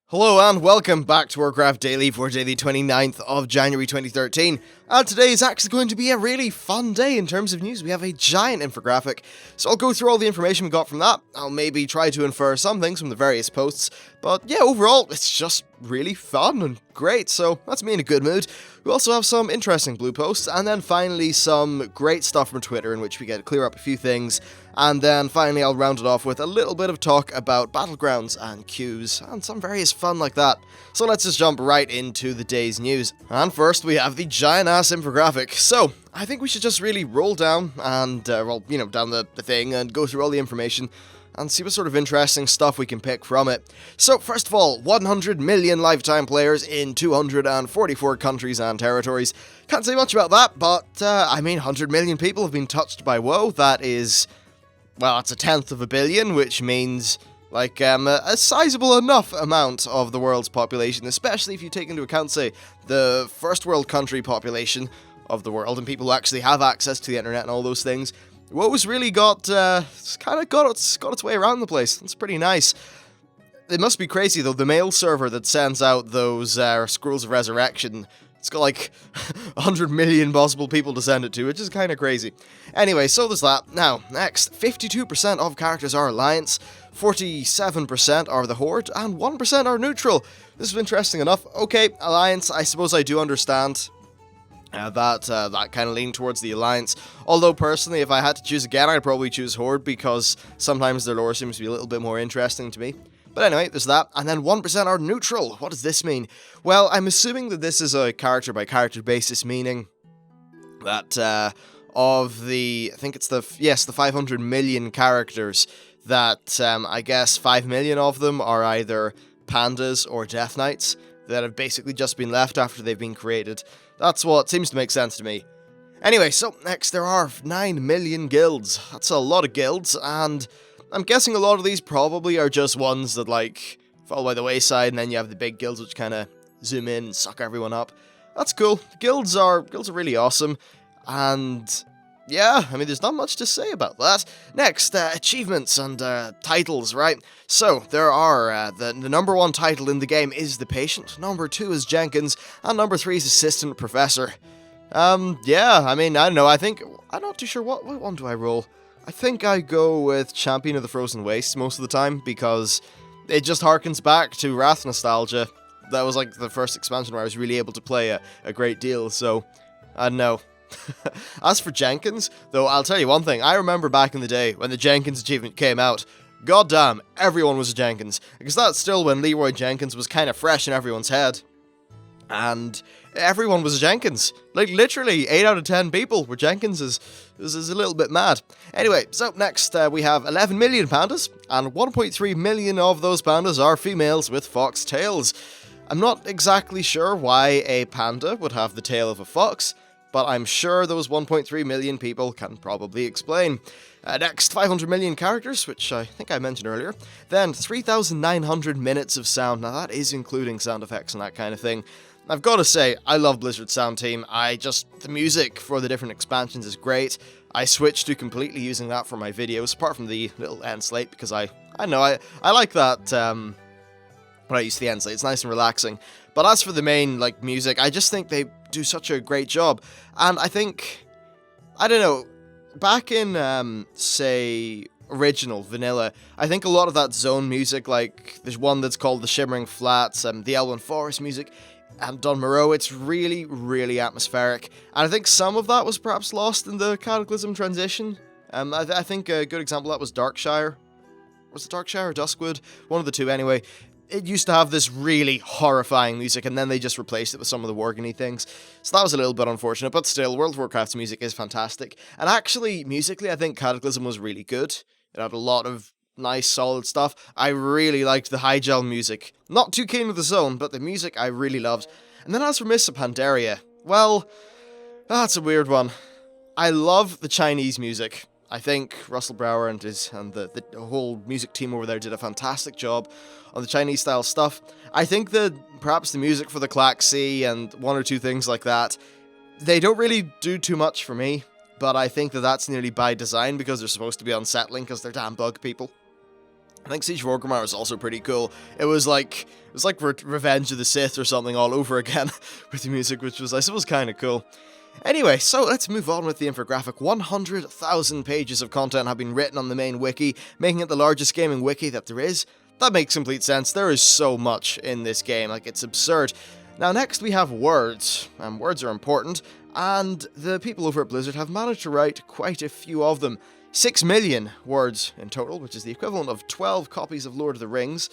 Hello and welcome back to Warcraft Daily for day the 29th of January 2013. And today is actually going to be a really fun day in terms of news. We have a giant infographic, so I'll go through all the information we got from that. I'll maybe try to infer some things from the various posts, but yeah, overall, it's just really fun and great, so that's me in a good mood. We also have some interesting blue posts, and then finally some great stuff from Twitter in which we get to clear up a few things, and then finally I'll round it off with a little bit of talk about battlegrounds and queues, and some various fun like that. So let's just jump right into the day's news. And first we have the giant-ass infographic. So, I think we should just really roll down and, down the thing and go through all the information and see what sort of interesting stuff we can pick from it. So, first of all, 100 million lifetime players in 244 countries and territories. Can't say much about that, but, 100 million people have been touched by WoW. That is, well, it's 1/10 of a billion, which means, a sizable enough amount of the world's population, especially if you take into account, say, the first world country population of the world, and people who actually have access to the internet and all those things. WoW's really got its way around the place. It's pretty nice. It must be crazy, though, the mail server that sends out those Scrolls of Resurrection, it's got 100 million possible people to send it to, which is kind of crazy. Anyway, so there's that. Now, next, 52% of characters are Alliance, 47% are the Horde, and 1% are neutral. This is interesting enough. Okay, Alliance, I suppose I do understand. That kind of lean towards the Alliance. Although, personally, if I had to choose again, I'd probably choose Horde, because sometimes their lore seems to be a little bit more interesting to me. But anyway, there's that. And then 1% are neutral. What does this mean? Well, I'm assuming that this is a character-by-character basis, meaning that, of the, I think it's the 500 million characters, that, I guess 5 million of them are either pandas or death knights that have basically just been left after they've been created. That's what seems to make sense to me. Anyway, so next there are 9 million guilds. That's a lot of guilds, and I'm guessing a lot of these probably are just ones that, fall by the wayside, and then you have the big guilds which kind of zoom in and suck everyone up. That's cool. Guilds are really awesome, and yeah, there's not much to say about that. Next, achievements and titles, right? So, there are, the number 1 title in the game is The Patient, number 2 is Jenkins, and number 3 is Assistant Professor. I don't know, I'm not too sure what one do I roll. I think I go with Champion of the Frozen Wastes most of the time, because it just harkens back to Wrath nostalgia. That was, the first expansion where I was really able to play a great deal, so, I don't know. As for Jenkins, though, I'll tell you one thing, I remember back in the day when the Jenkins achievement came out, goddamn, everyone was a Jenkins, because that's still when Leroy Jenkins was kind of fresh in everyone's head, and everyone was a Jenkins. Literally, 8 out of 10 people were Jenkinses. This is a little bit mad. Anyway, so next we have 11 million pandas, and 1.3 million of those pandas are females with fox tails. I'm not exactly sure why a panda would have the tail of a fox, but I'm sure those 1.3 million people can probably explain. Next, 500 million characters, which I think I mentioned earlier. Then, 3,900 minutes of sound. Now, that is including sound effects and that kind of thing. I've got to say, I love Blizzard's sound team. The music for the different expansions is great. I switched to completely using that for my videos, apart from the little end slate, because I like that, when I use the end slate. It's nice and relaxing. But as for the main, music, I just think they do such a great job. And I think, back in, say, original vanilla, I think a lot of that zone music, there's one that's called the Shimmering Flats, the Elwyn Forest music, and Dun Moreau, it's really, really atmospheric. And I think some of that was perhaps lost in the Cataclysm transition. I think a good example of that was Darkshire. Was it Darkshire or Duskwood? One of the two, anyway. It used to have this really horrifying music, and then they just replaced it with some of the Worgany things. So that was a little bit unfortunate, but still, World of Warcraft's music is fantastic. And actually, musically, I think Cataclysm was really good. It had a lot of nice, solid stuff. I really liked the High-Gel music. Not too keen with the Zone, but the music I really loved. And then as for Mists of Pandaria, well, that's a weird one. I love the Chinese music. I think Russell Brower and the whole music team over there did a fantastic job on the Chinese-style stuff. I think that perhaps the music for the Klaxi and one or two things like that, they don't really do too much for me, but I think that that's nearly by design because they're supposed to be unsettling because they're damn bug people. I think Siege of Orgrimmar was also pretty cool. It was like Revenge of the Sith or something all over again with the music, which was, I suppose, kind of cool. Anyway, so let's move on with the infographic. 100,000 pages of content have been written on the main wiki, making it the largest gaming wiki that there is. That makes complete sense. There is so much in this game, like, it's absurd. Now, next we have words. Words are important, and the people over at Blizzard have managed to write quite a few of them. 6 million words in total, which is the equivalent of 12 copies of Lord of the Rings.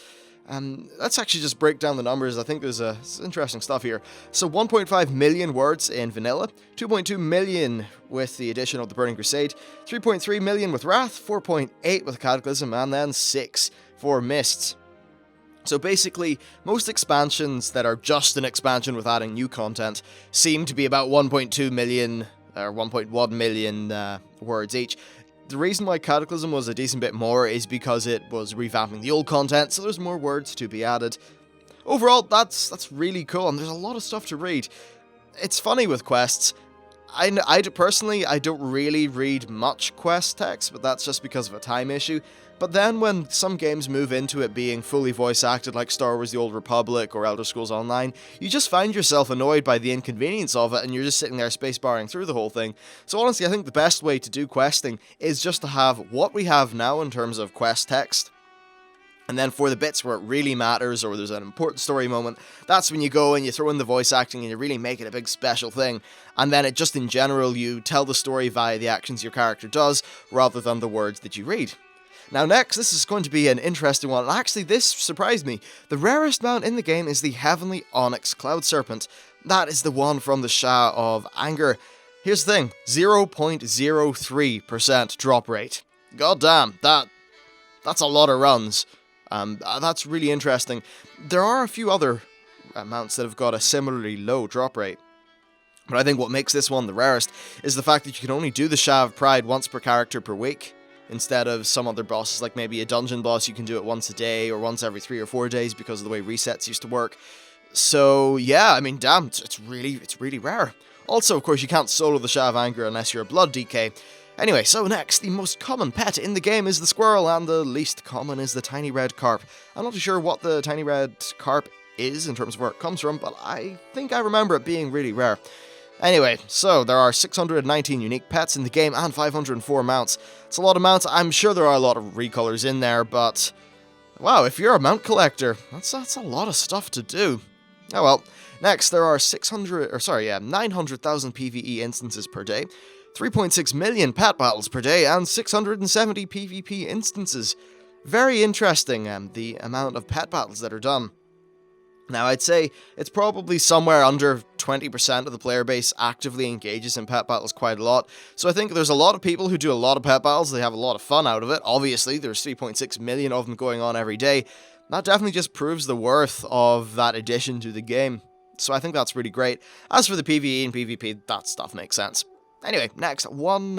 Let's actually just break down the numbers. I think there's interesting stuff here. So 1.5 million words in Vanilla, 2.2 million with the addition of the Burning Crusade, 3.3 million with Wrath, 4.8 with Cataclysm, and then 6 for Mists. So basically, most expansions that are just an expansion with adding new content seem to be about 1.2 million or 1.1 million words each. The reason why Cataclysm was a decent bit more is because it was revamping the old content, so there's more words to be added. Overall, that's really cool, and there's a lot of stuff to read. It's funny with quests. I personally don't really read much quest text, but that's just because of a time issue. But then when some games move into it being fully voice acted, like Star Wars The Old Republic or Elder Scrolls Online, you just find yourself annoyed by the inconvenience of it, and you're just sitting there spacebarring through the whole thing. So honestly, I think the best way to do questing is just to have what we have now in terms of quest text. And then for the bits where it really matters, or there's an important story moment, that's when you go and you throw in the voice acting and you really make it a big special thing. And then it just in general, you tell the story via the actions your character does, rather than the words that you read. Now next, this is going to be an interesting one, and actually this surprised me. The rarest mount in the game is the Heavenly Onyx Cloud Serpent. That is the one from the Shah of Anger. Here's the thing, 0.03% drop rate. God damn, that's a lot of runs. That's really interesting. There are a few other mounts that have got a similarly low drop rate. But I think what makes this one the rarest is the fact that you can only do the Shah of Pride once per character per week, instead of some other bosses, like maybe a dungeon boss, you can do it once a day or once every 3 or 4 days because of the way resets used to work. So yeah, I mean, damn, it's really rare. Also, of course, you can't solo the Shah of Anger unless you're a Blood DK. Anyway, so next, the most common pet in the game is the squirrel, and the least common is the tiny red carp. I'm not too sure what the tiny red carp is in terms of where it comes from, but I think I remember it being really rare. Anyway, so there are 619 unique pets in the game and 504 mounts. It's a lot of mounts. I'm sure there are a lot of recolors in there, but wow, if you're a mount collector, that's a lot of stuff to do. Oh well. Next, there are 900,000 PvE instances per day, 3.6 million pet battles per day, and 670 PvP instances. Very interesting, the amount of pet battles that are done. Now, I'd say it's probably somewhere under 20% of the player base actively engages in pet battles quite a lot. So I think there's a lot of people who do a lot of pet battles, they have a lot of fun out of it. Obviously, there's 3.6 million of them going on every day. That definitely just proves the worth of that addition to the game. So I think that's really great. As for the PvE and PvP, that stuff makes sense. Anyway, next, 11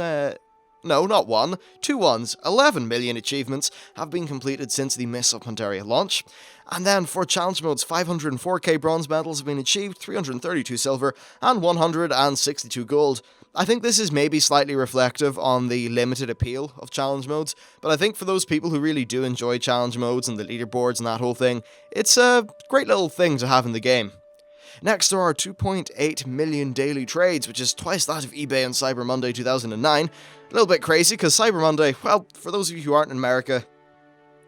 million achievements have been completed since the Mists of Pandaria launch. And then for challenge modes, 504k bronze medals have been achieved, 332 silver, and 162 gold. I think this is maybe slightly reflective on the limited appeal of challenge modes, but I think for those people who really do enjoy challenge modes and the leaderboards and that whole thing, it's a great little thing to have in the game. Next, there are 2.8 million daily trades, which is twice that of eBay on Cyber Monday 2009. A little bit crazy, because Cyber Monday, well, for those of you who aren't in America,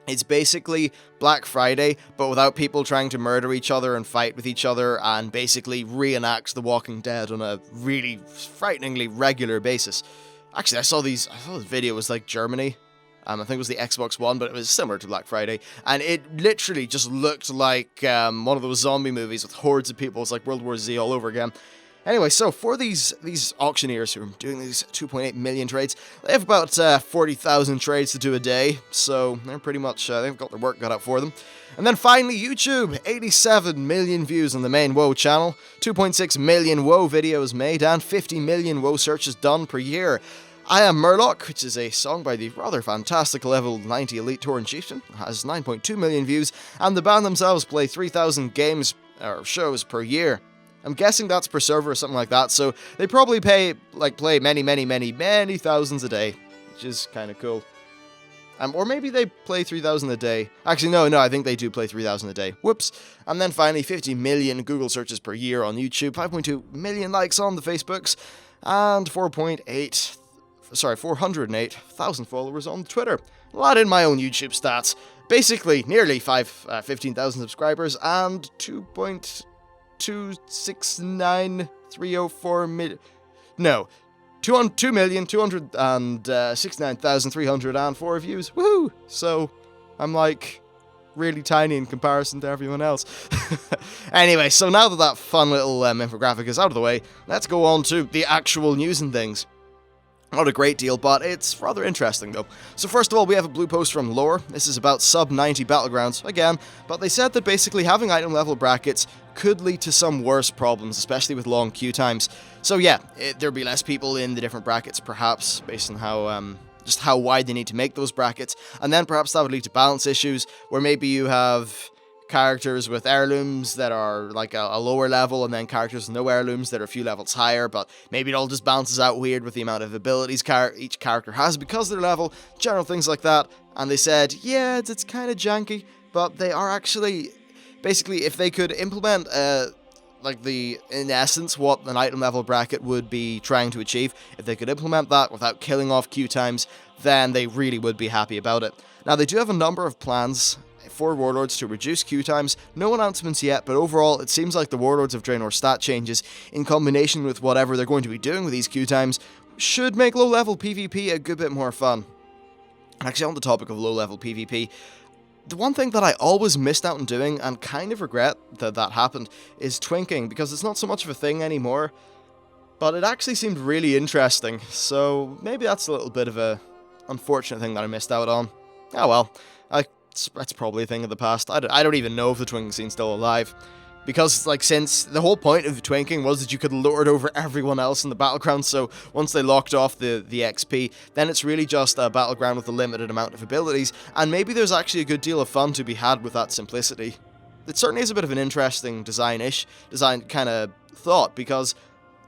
it's basically Black Friday, but without people trying to murder each other and fight with each other, and basically reenact The Walking Dead on a really frighteningly regular basis. Actually, I saw this video, it was like Germany. I think it was the Xbox One, but it was similar to Black Friday. And it literally just looked like one of those zombie movies with hordes of people. It's like World War Z all over again. Anyway, so for these auctioneers who are doing these 2.8 million trades, they have about 40,000 trades to do a day. So they're pretty much, they've got their work cut out for them. And then finally, YouTube, 87 million views on the main WoW channel, 2.6 million WoW videos made, and 50 million WoW searches done per year. I Am Murloc, which is a song by the rather fantastic level 90 Elite Tauren Chieftain, has 9.2 million views, and the band themselves play 3,000 games or shows per year. I'm guessing that's per server or something like that, so they probably play many thousands a day, which is kind of cool. Or maybe they play 3,000 a day. Actually, no, I think they do play 3,000 a day. Whoops. And then finally, 50 million Google searches per year on YouTube, 5.2 million likes on the Facebooks, and 408,000 followers on Twitter. A lot in my own YouTube stats. Basically, nearly 15,000 subscribers and 2.269304 million. No. 2,269,304 views. Woohoo! So, I'm like really tiny in comparison to everyone else. Anyway, so now that fun little infographic is out of the way, let's go on to the actual news and things. Not a great deal, but it's rather interesting though. So first of all, we have a blue post from Lore. This is about sub-90 battlegrounds, again, but they said that basically having item level brackets could lead to some worse problems, especially with long queue times. So yeah, there'll be less people in the different brackets, perhaps, based on how just how wide they need to make those brackets, and then perhaps that would lead to balance issues, where maybe you have characters with heirlooms that are like a lower level, and then characters with no heirlooms that are a few levels higher, but maybe it all just balances out weird with the amount of abilities each character has because of their level, general things like that. And they said, yeah, it's kind of janky, but they are actually, basically, if they could implement, in essence, what an item level bracket would be trying to achieve, if they could implement that without killing off queue times, then they really would be happy about it. Now, they do have a number of plans for Warlords to reduce queue times. No announcements yet, but overall it seems like the Warlords of Draenor stat changes, in combination with whatever they're going to be doing with these queue times, should make low-level PvP a good bit more fun. Actually, on the topic of low-level PvP, the one thing that I always missed out on doing, and kind of regret that that happened, is twinking, because it's not so much of a thing anymore, but it actually seemed really interesting, so maybe that's a little bit of a unfortunate thing that I missed out on. Oh well, that's probably a thing of the past. I don't even know if the twinking scene's still alive. Because, since the whole point of twinking was that you could lord over everyone else in the battleground, so once they locked off the XP, then it's really just a battleground with a limited amount of abilities, and maybe there's actually a good deal of fun to be had with that simplicity. It certainly is a bit of an interesting design kind of thought, because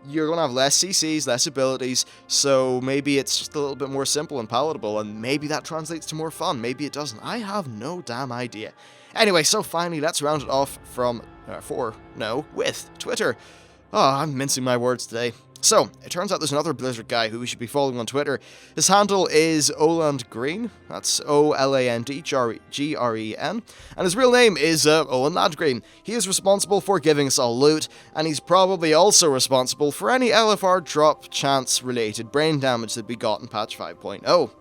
you're going to have less CCs, less abilities, so maybe it's just a little bit more simple and palatable, and maybe that translates to more fun, maybe it doesn't. I have no damn idea. Anyway, so finally, let's round it off with Twitter. Oh, I'm mincing my words today. So, it turns out there's another Blizzard guy who we should be following on Twitter. His handle is Oland Green. That's OLANDGREN. And his real name is Owen Ladgreen. He is responsible for giving us all loot, and he's probably also responsible for any LFR drop chance related brain damage that we got in patch 5.0.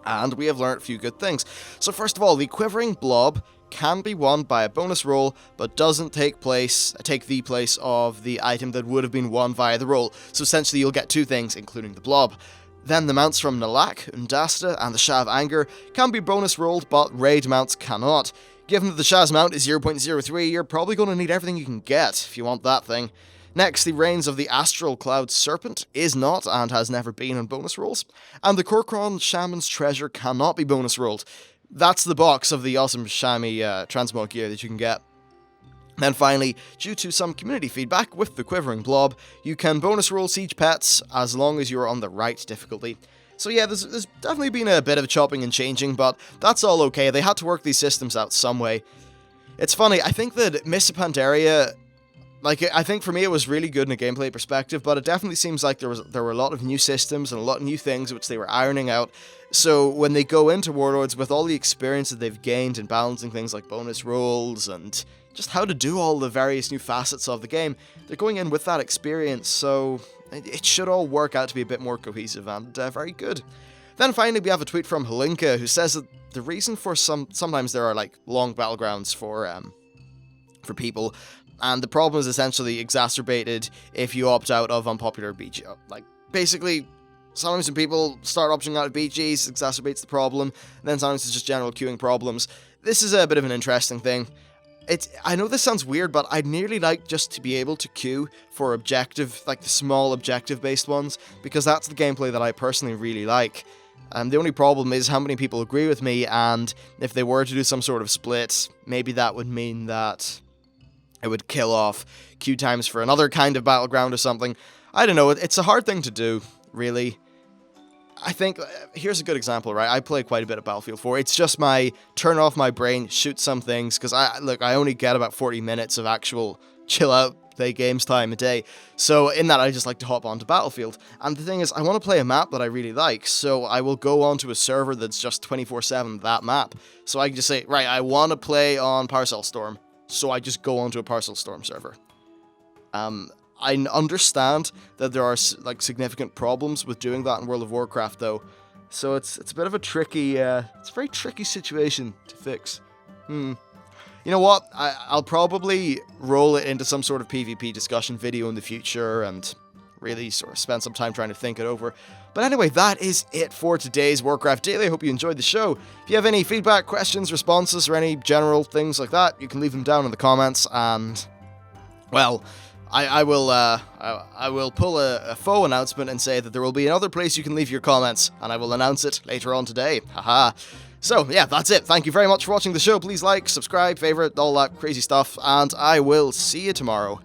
And we have learned a few good things. So first of all, the Quivering Blob can be won by a bonus roll, but doesn't take the place of the item that would have been won via the roll. So essentially you'll get two things, including the blob. Then the mounts from Nalak, Undasta, and the Shav Anger can be bonus rolled, but raid mounts cannot. Given that the Shaz mount is 0.03, you're probably going to need everything you can get if you want that thing. Next, the Reigns of the Astral Cloud Serpent is not, and has never been, on bonus rolls. And the Korkron Shaman's Treasure cannot be bonus rolled. That's the box of the awesome Shami transmog gear that you can get. Then finally, due to some community feedback with the Quivering Blob, you can bonus roll siege pets as long as you're on the right difficulty. So yeah, there's definitely been a bit of chopping and changing, but that's all okay. They had to work these systems out some way. It's funny, I think that Mists of Pandaria, I think for me it was really good in a gameplay perspective, but it definitely seems like there were a lot of new systems and a lot of new things which they were ironing out. So when they go into Warlords with all the experience that they've gained in balancing things like bonus rolls and just how to do all the various new facets of the game, they're going in with that experience, so it should all work out to be a bit more cohesive and very good. Then finally we have a tweet from Helinka who says that the reason for sometimes there are long battlegrounds for people, and the problem is essentially exacerbated if you opt out of unpopular BG. Basically, sometimes when people start opting out of BGs, it exacerbates the problem, and then sometimes it's just general queuing problems. This is a bit of an interesting thing. I know this sounds weird, but I'd nearly like just to be able to queue for objective, the small objective-based ones, because that's the gameplay that I personally really like. The only problem is how many people agree with me, and if they were to do some sort of split, maybe that would mean that it would kill off queue times for another kind of battleground or something. I don't know, it's a hard thing to do, really. I think, here's a good example, right? I play quite a bit of Battlefield 4. It's just my turn off my brain, shoot some things, because I only get about 40 minutes of actual chill out, play games time a day. So in that, I just like to hop onto Battlefield. And the thing is, I want to play a map that I really like, so I will go onto a server that's just 24/7 that map. So I can just say, right, I want to play on Parcel Storm, so I just go onto a Parcel Storm server. I understand that there are like significant problems with doing that in World of Warcraft, though. So it's a bit of a tricky, it's a very tricky situation to fix. You know what? I'll probably roll it into some sort of PvP discussion video in the future and really sort of spend some time trying to think it over. But anyway, that is it for today's Warcraft Daily. I hope you enjoyed the show. If you have any feedback, questions, responses, or any general things like that, you can leave them down in the comments, and, well, I will pull a faux announcement and say that there will be another place you can leave your comments, and I will announce it later on today. Haha. So, yeah, that's it. Thank you very much for watching the show. Please like, subscribe, favorite, all that crazy stuff, and I will see you tomorrow.